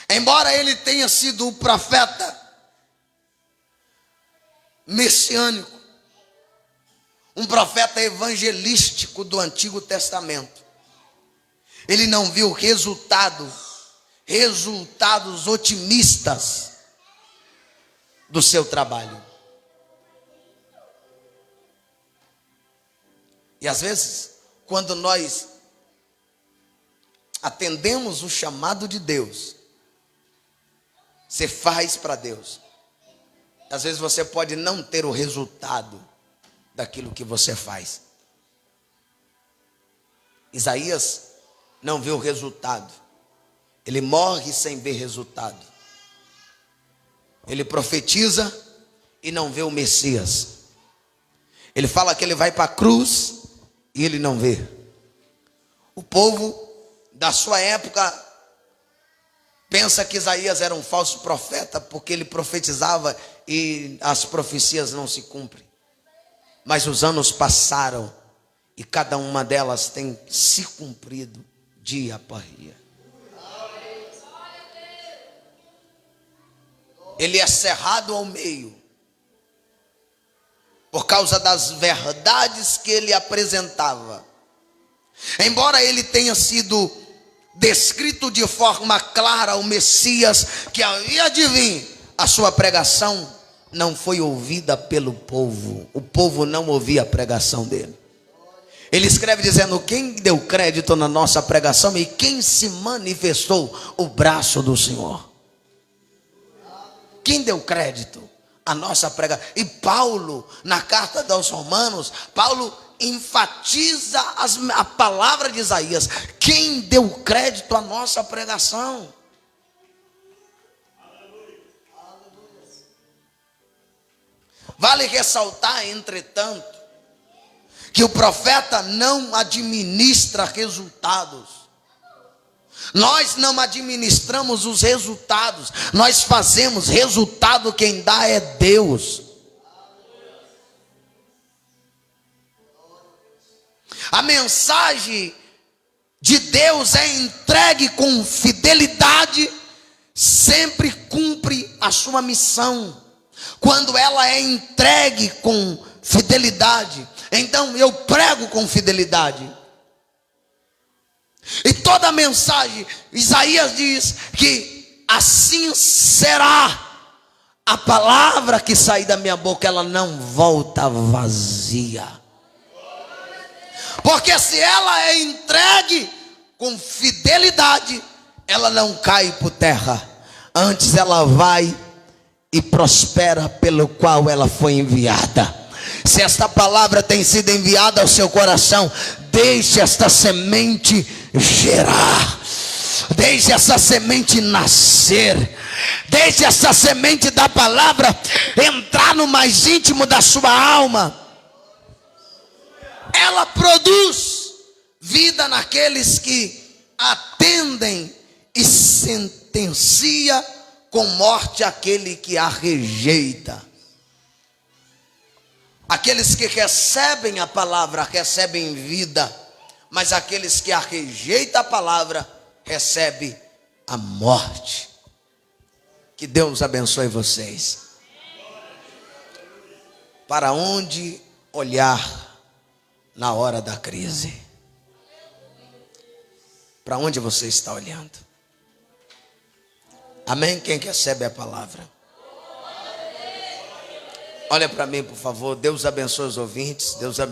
Embora ele tenha sido o profeta messiânico, um profeta evangelístico do Antigo Testamento, ele não viu resultados otimistas do seu trabalho. E às vezes, quando nós atendemos o chamado de Deus, você faz para Deus. Às vezes você pode não ter o resultado daquilo que você faz. Isaías não vê o resultado. Ele morre sem ver resultado. Ele profetiza e não vê o Messias. Ele fala que ele vai para a cruz e ele não vê. O povo da sua época pensa que Isaías era um falso profeta porque ele profetizava e as profecias não se cumprem. Mas os anos passaram e cada uma delas tem se cumprido dia após dia. Ele é cerrado ao meio por causa das verdades que ele apresentava. Embora ele tenha sido descrito de forma clara o Messias que havia de vir, a sua pregação não foi ouvida pelo povo. O povo não ouvia a pregação dele. Ele escreve dizendo: quem deu crédito na nossa pregação e quem se manifestou o braço do Senhor? Quem deu crédito à nossa pregação? E Paulo, na carta aos Romanos, Paulo enfatiza a palavra de Isaías: quem deu crédito à nossa pregação? Vale ressaltar, entretanto, que o profeta não administra resultados. Nós não administramos os resultados, nós fazemos resultado, quem dá é Deus. A mensagem de Deus é entregue com fidelidade, sempre cumpre a sua missão. Quando ela é entregue com fidelidade, então eu prego com fidelidade. E toda a mensagem, Isaías diz que assim será. A palavra que sair da minha boca, ela não volta vazia. Porque se ela é entregue com fidelidade, ela não cai por terra. Antes ela vai e prospera pelo qual ela foi enviada. Se esta palavra tem sido enviada ao seu coração, deixe esta semente gerar, deixe essa semente nascer, deixe essa semente da palavra entrar no mais íntimo da sua alma. Ela produz vida naqueles que atendem e sentencia com morte aquele que a rejeita. Aqueles que recebem a palavra recebem vida, mas aqueles que a rejeitam a palavra recebem a morte. Que Que Deus abençoe vocês. Para onde olhar na hora da crise? Para onde você está olhando? Amém? Quem recebe a palavra? Olha para mim, por favor. Deus abençoe os ouvintes. Deus abençoe.